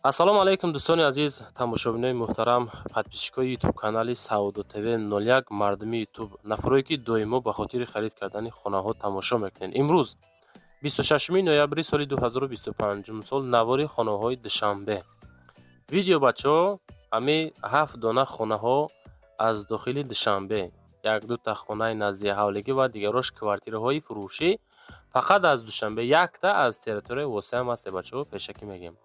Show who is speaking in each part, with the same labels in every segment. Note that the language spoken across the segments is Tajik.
Speaker 1: ассалому алайкум дӯстони азиз, тамошобинони муҳтарам, подписчикои ютуб канали Саудо ТВ 01 мардуми ютуб, нафарое ки доимо ба хотири харид кардани хонаҳо тамошо мекунед. Имрӯз 26 ноябри соли 2025 сол навори хонаҳои Душанбе. Видео бачаҳо ҳами 7 дона хонаҳо аз дохили Душанбе, 1-2 хонаи назди ҳавлигӣ ва дигарош квартираҳои фурӯшӣ фақат аз Душанбе, 1 аз территорияи восеам аст бачаҳо, пешакӣ мегем.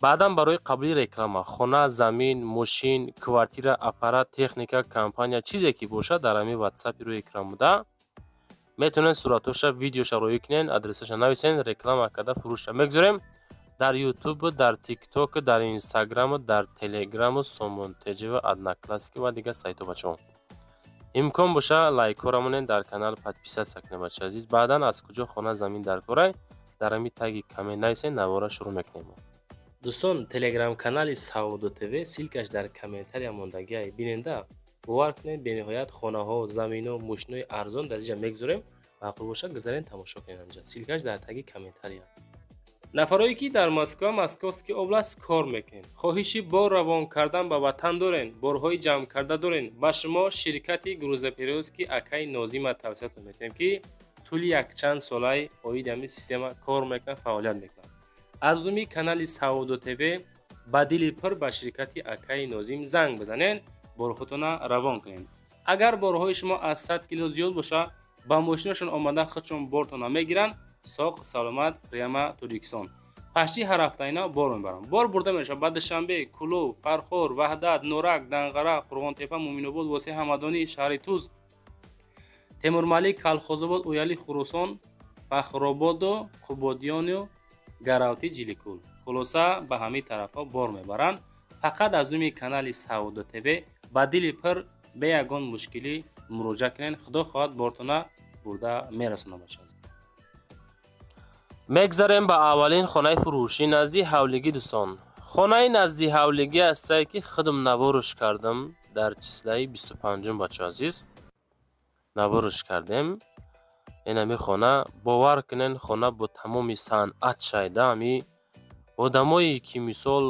Speaker 1: баъдан барои қаблии реклама хона, замин, мошин, квартира, аппарат, техника, компания чизе ки бошад дар ҳамин WhatsApp рӯи экран буда метавонед суратоша, видеоша роӣ кунед, адресаша нависен, реклама карда фурӯша мегузорем. дар YouTube, дар TikTok, дар Instagram, дар Telegram, Somonteji ва Одноклассники ва дигар сайтҳо бачаҳо. имкон боша лайкҳоро монед, дар канал подписатсия кунед бачаҳо азиз. баъдан аз куҷо хона, замин даркорай, дар ҳамин таги коммент нависен, навора шурӯъ мекунем. дӯстон, телеграм канали Саудо ТВ силкаш дар комментария мондагиай биненда. бовар кунед, бениҳоят хонаҳо, заминҳо, мошинҳои арзон дар инҷа мегузорем. маъқул боша гузарен тамошо кунед анҷа. силкаш дар таги комментария. нафарое ки дар Москва, Московский област кор мекунед, хоҳиши бор равон кардан ба ватан дорен, борҳои ҷамъкарда дорен, ба шумо ширкати грузоперевозки Акаи Нозима тавсиятон метавонем ки тӯли якчанд солаи оиди ҳамин система кор мекунад, фаъолият мекунад. аз думи канали Саудо ТВ ба дили пир ба ширкати Акаи Нозим занг бизанед, борҳотона равон кунед. агар борҳои шумо аз 100 кило зиёд боша, ба мошинашон омада худшон бортона мегиранд. соқ саломат прямо Тоҷикистон. пашти ҳар ҳафтаина бор мебарам. бор бурда мешавад ба Душанбе, Кулов, Фархор, Ваҳдат, Норак, Данғара, Қурғонтепа, Муъминобод, Восеи Ҳамадонӣ, шаҳри Туз, Темурмалик, Калхозобод, Уяли, Хурусон, Фахрободу, Қубодиёну, Гаравти, Ҷиликул. хулоса ба ҳамин тарафҳо бор мебаранд. фақат аз думи канали Саудо ТВ ба дили пир бе ягон мушкилӣ муроҷиат кунед. худо хоҳад бортона бурда мерасонад бошад. мегзарем ба аввалин хонаи фурӯшӣ назди ҳавлигӣ дӯстон. хонаи назди ҳавлигӣ ҳастае ки худам наворш кардам дар числаи 25 бачаҳо азиз. наворш кардем. ин ҳамин хона, бовар кунед, хона бо тамоми санъат шайда, ҳамин одамое ки мисол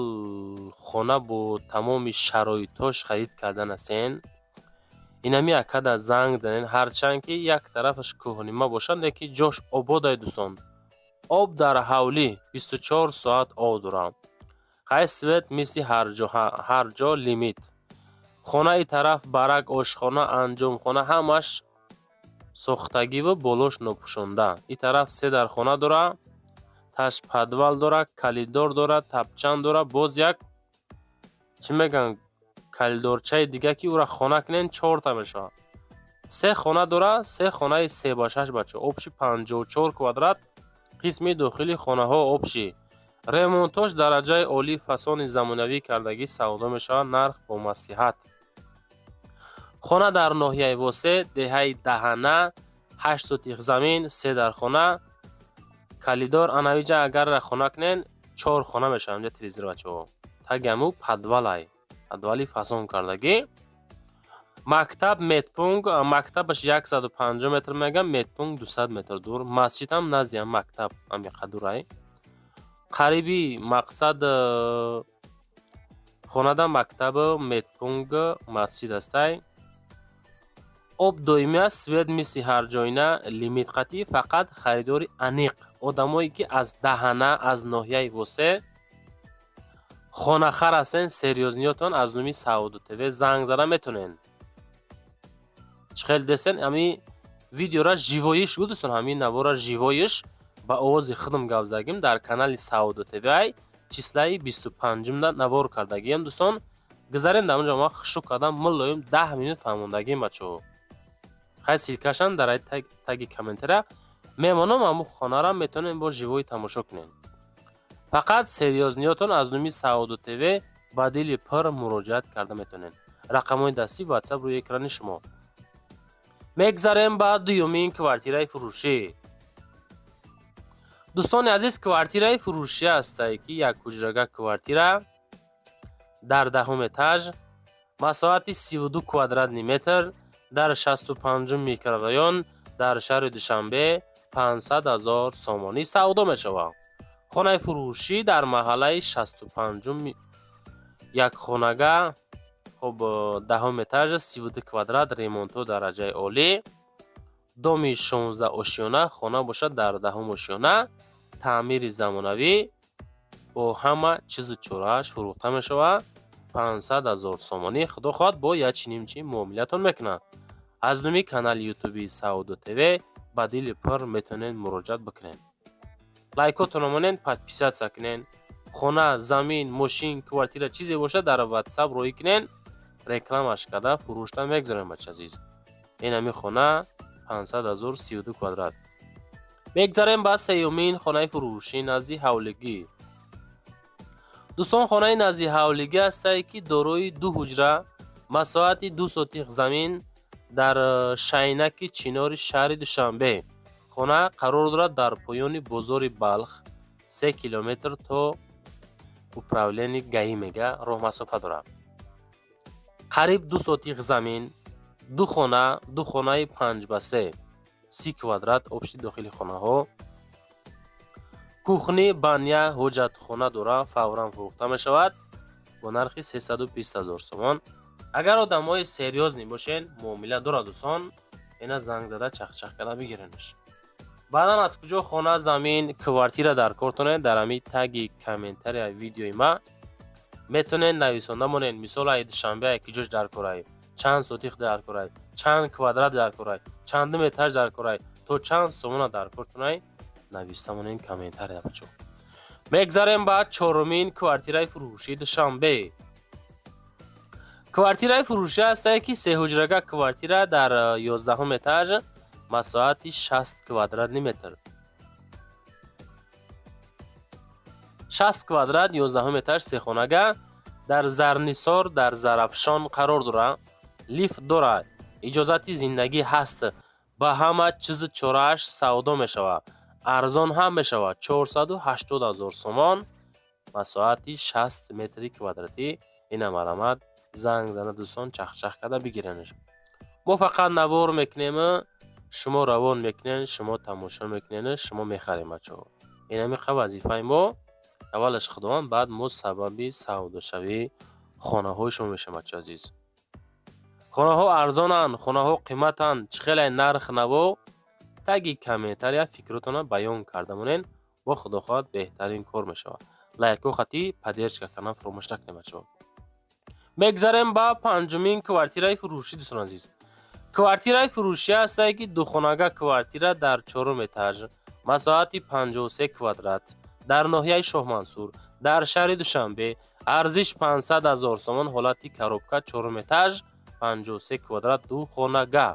Speaker 1: хона бо тамоми шароитош харид кардан ҳастен, ин ҳамин акада занг занед, ҳарчанд ки як тарафаш кӯҳнима бошад, лекин ҷош ободай дӯстон. об дар ҳавлӣ 24 соат об дорам. қайс свет мисли ҳар ҷо лимит. хонаи тараф барак, ошхона, анҷомхона ҳамаш сохтагӣ ва болош нопӯшонда. ин тараф 3 дар хона дора, ташпадвал дора, калидор дора, тапчан дора, боз як чӣ мегӯянд калидорчаи дига ки ӯра хона кунен 4 та мешавад. 3 хона дора, 3 хонаи 3/6 бачаҳо. обши 54 квадрат. қисми дохили хонаҳо обши. ремонтош дараҷаи олӣ, фасони замонавӣ кардагӣ савдо мешавад. нарх бо маслиҳат. хона дар ноҳияи восе, деҳаи даҳана, 8 сотих замин, 3 дар хона. калидор анавиҷа агар хона кунен 4 хона мешавад. инҷа телевизор бачаҳо. тагаму падвалай. падвали фасон кардагӣ. мактаб метпунг, мактабаш 150 метр мегам, метпунг 200 метр дур. масҷидам назди мактаб амиқадурай. қариби мақсад хонада мактаб, метпунг, масҷид астай. об доимӣ аст, свет мисли ҳар ҷойна, лимит қатъӣ, фақат харидори аниқ. одамое ки аз даҳана, аз ноҳияи восе хонахар ҳастен, серёзниётон аз думи Саудо ТВ занг зада метонен. чихел десен ҳамин видеора живоиш гудустон, ҳамин навора живоиш ба овози худам гап загим дар канали Саудо ТВ ай числаи 25 навор кардагиам дӯстон. гузарен дар онҷа ма хушу кардам мулоим 10 минут фаҳмондагим бачаҳо. хай силкашан дар ай таги комментария меҳмонам ҳаму хонара метавонен бо живои тамошо кунен. фақат серёзниётон аз думи Саудо ТВ ба дили пир муроҷиат карда метавонен. рақамҳои дастӣ WhatsApp рӯи экрани шумо. мегзарем ба дуюмин квартираи фурӯшӣ. дӯстони азиз, квартираи фурӯшӣ ҳастае ки як ҳуҷрага квартира дар 10-ум этаж, масоҳати 32 квадратни метр, дар 65 микрорайон, дар шаҳри Душанбе 500 000 сомонӣ савдо мешавад. хонаи фурӯшӣ дар маҳаллаи 65-ум якхонага, хуб 10 этаж, 32 квадрат, ремонту дараҷаи олӣ, доми 16 ошёна, хона бошад дар 10 ошёна, таъмири замонавӣ бо ҳама чизу чорааш фурӯхта мешавад. 500,000 сомонӣ. Худо хоҳад бо ячи муомилатон мекунад. аз номи канали ютуби Саудо ТВ ба дили пур метавонед муроҷиат бикунед. лайкотонро монед, подписатсия кунед. хона, замин, мошин, квартира чизе бошад дар WhatsApp роӣ кунед. рекламаш карда фурӯшта мегзорем бача азиз. ин ҳами хона 500,000 32 квадрат. мегзарем ба сеюмин хонаи фурӯшӣ назди ҳавлигӣ. дӯстон, хонаи назди ҳавлигӣ ҳастае ки дорои 2 ҳуҷра, масоҳати 2 сотиқ замин дар шайнаки чинори шаҳри Душанбе. хона қарор дорад дар поёни бозори Балх, 3 километр то управлени ГАИ мега роҳ масофа дорад. қариб 2 сотиқ замин, 2 хона, 2 хонаи 5x3, 30 квадрат, обши дохили хонаҳо, кухни, баня, ҳоҷатхона дора, фавран фурӯхта мешавад бо нархи 320,000 сомон. агар одамои серьёзни бошен, муомила дорад дӯстон, ина занг зада чахчах карда бигиренш. баъдан аз куҷо хона, замин, квартира дар кортонед, дар ҳами таги комментария видеои ма метавонед нависонда монед. мисол ай Душанбе ки ҷош дар корай, чанд сотиқ дар корай, чанд квадрат дар корай, чандум этаж дар корай, то чанд сомона дар кортонай, нависта монед комментария бачо. мегзарем ба чорумин квартираи фурӯшии Душанбе. квартираи фурӯшӣ ҳастае ки 3 ҳуҷрага квартира дар 11 этаж, масоҳати 60 квадратни метр. 60 квадрат, 11 этаж, 3 хонага дар Зарнисор дар Зарафшон қарор дорад. лифт дорад. иҷозати зиндагӣ ҳаст. ба ҳама чизу чорааш савдо мешавад. арзон ҳам мешавад. 480,000 сомон, масоҳати 60 метри квадратӣ. ина марамат занг зана дӯстон чахчах карда бигиренш. мо фақат навор мекунем, шумо равон мекунед, шумо тамошо мекунед, шумо мехарем бачо. ин ҳами вазифаи мо. аввалаш худованд, баъд мо сабаби савдошавии хонаҳои шумо мешавем бачо азиз. хонаҳо арзонанд, хонаҳо қиматанд, чӣ хеле нарх наво? таги комментария фикротонро баён карда монед. бо худо хоҳад беҳтарин кор мешавад. лайку хати поддержка кардан фаромӯш накунед бачо. мегзарем ба панҷумин квартираи фурӯшӣ дӯстон азиз. квартираи фурӯшӣ ҳастае ки духонага квартира дар 4 этаж, масоҳати 53 квадрат, дар ноҳияи Шоҳмансур, дар шаҳри Душанбе, арзиш 500,000 сомон, ҳолати коробка, 4 этаж, 53 квадрат, 2 хонага.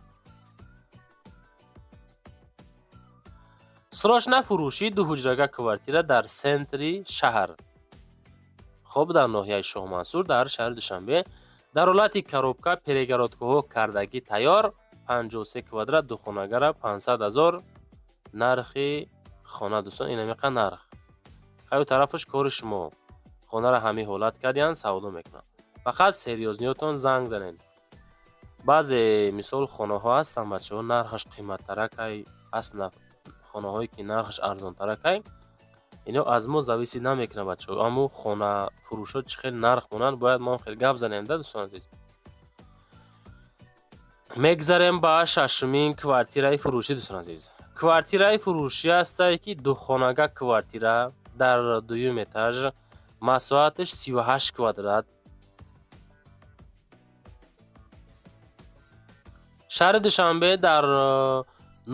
Speaker 1: срочна фурӯшӣ 2 ҳуҷрага квартира дар сентри шаҳр, хоб дар ноҳияи Шоҳмансур, дар шаҳри Душанбе, дар ҳолати коробка, перегородкаҳо кардагӣ тайёр, 53 квадрат, 2 хонагара, 500,000. нархи хона дӯстон ин ҳамиқа нарх. ҳаю тарафаш кори шумо. хонара ҳамин ҳолат кардиян, савдо мекунам. фақат серьёзниётон занг занед. баъзе мисол хонаҳо ҳастанд бачаҳо, нархаш қиматтаракай аст, хонаҳое ки нархаш арзонтаракай, ино аз мо зависи намекунад бачаҳо. аммо хона фурӯшот чӣ хел нарх монанд, бояд мо хел гап занем да дӯстон азиз. мегзарем ба шашумин квартираи фурӯшӣ дӯстон азиз. квартираи фурӯшӣ ҳастае ки 2 хонага квартира дар 2 этаж, масоҳаташ 38 квадрат, шаҳри Душанбе дар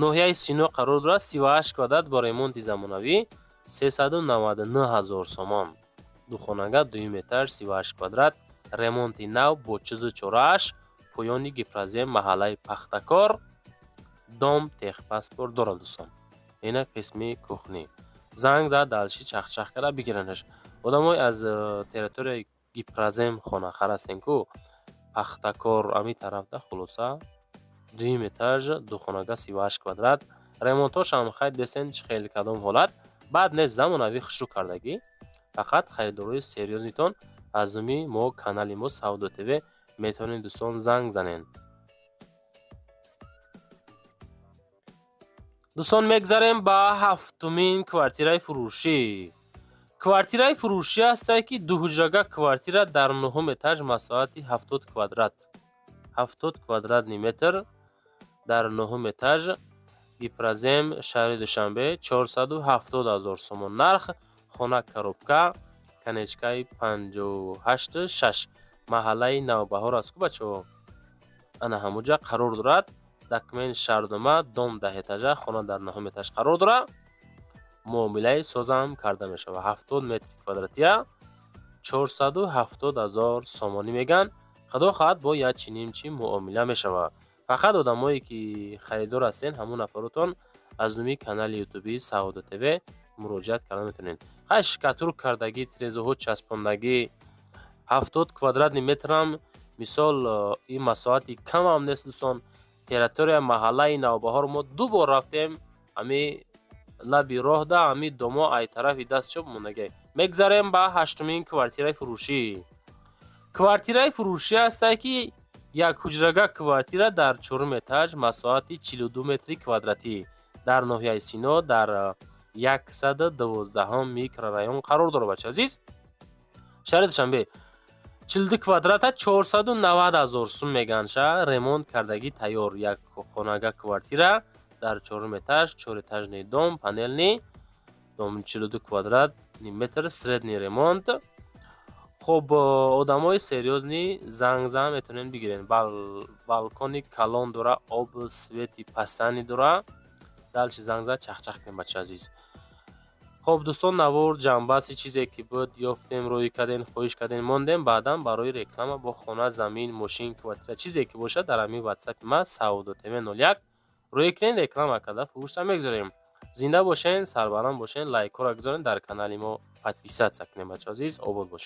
Speaker 1: ноҳияи Сино қарор дорад. 38 квадрат бо ремонти замонавӣ, 399,000 сомон. 2 хонага, 2 этаж, 38 квадрат, ремонти нав бо чизу чорааш, поёни гипразем, маҳаллаи Пахтакор, дом техпаспорт дорад дӯстон. ина қисми кухни. занг зад далши чахчах карда бигиренш. одамои аз территорияи гипразем хона харастен ку Пахтакор ами тарафда хулоса 2 этаж, 2 хонага, 38 квадрат, ремонтош ҳам хай десен чӣ хел кадом ҳолат, баъд не замонавӣ хушрӯ кардагӣ. фақат харидорои серьёзнитон аз номи мо канали мо Саудо ТВ метавонед дӯстон занг занед. дӯстон мегзарем ба ҳафтумин квартираи фурӯшӣ. квартираи фурӯшӣ ҳастае ки дуҳуҷрага квартира дар нуҳум этаж масоати 70 квадрат. 70 квадратный метр дар нуҳум этаж, Гипрозем, шаҳри Душанбе, 470 000 сомон. Нарх хона коробка, канечкаи 58-6, маҳаллаи Навбаҳор аст ку бачаҳо. Ана ҳамуҷа қарор дорад. Документ шаҳрнома, дом 10 этажа, хона дар нуҳум этаж қарор дорад. муомилаи созам карда мешавад. 70 метри квадратия 470 000 сомонӣ меган. худо хоҳад бо як чинимчи муомила мешавад. фақат одамое ки харидор ҳастен, ҳамун нафаротон аз нуми канали ютуби Саудо ТВ муроҷиат карда метавонед. хай шикатур кардагӣ, тирезаҳо часпондагӣ 70 квадратный метрам мисол ин масоати камам нест дӯстон. территория маҳаллаи Навбаҳор мо ду бор рафтем. ами лаби роҳ да ами домо ай тарафи даст чоп мондагӣ. мегзарем ба ҳаштумин квартираи фурӯшӣ. квартираи фурӯшӣ ҳастае ки як ҳуҷрага квартира дар 4 этаж масоати 42 метри квадратӣ дар ноҳияи Сино дар 112 микрорайон қарор дорад. бача азиз, шаҳри Душанбе 42 квадрата 490 000 сум меганша. ремонт кардагӣ тайёр. як хонага квартира дар 4 этаж, 4 этажный дом, панелный дом 42 квадратный метр, средний ремонт. хуб, одамои серьёзни зангза метавонен бигирен. балкони калон дора, об свети пастани дора. далчи зангза чахчах кунем бача азиз. хуб дӯстон, навор ҷанбаси чизе ки буд ёфтем, рӯй кардем, хоҳиш кардем, мондем. баъдан барои реклама бо хона, замин, мошин, квартира чизе ки бошад дар ҳамин ватсапи ма Саудо ТВ 01 рӯй кунед, реклама карда фурӯшта мегзорем. зинда бошен, сарбаланд бошен, лайкҳоро гузорен, дар канали мо подписатсия кунед бача азиз. обод бошед.